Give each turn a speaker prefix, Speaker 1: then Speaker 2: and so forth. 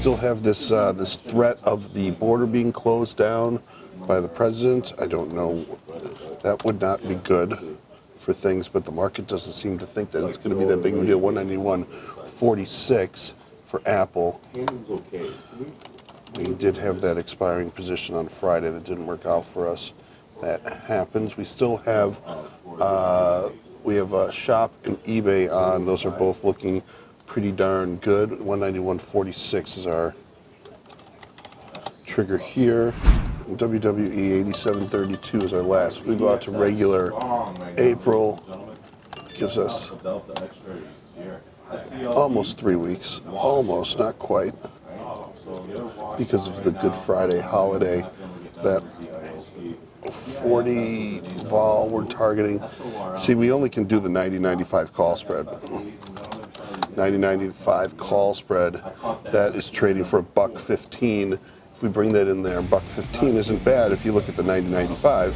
Speaker 1: still have this this threat of the border being closed down by the president. I don't know. That would not be good for things, but the market doesn't seem to think that it's going to be that big of a deal. 191.46 for Apple. We did have that expiring position on Friday that didn't work out for us. That happens. We still have Shop and eBay on. Those are both looking pretty darn good. 191.46 is our trigger here. WWE 87.32 is our last. If we go out to regular April, gives us almost 3 weeks. Almost, not quite. Because of the Good Friday holiday, that 40 vol we're targeting. See, we only can do the 90.95 call spread. 90.95 call spread, that is trading for $1.15. If we bring that in there, $1.15 isn't bad if you look at the 90.95.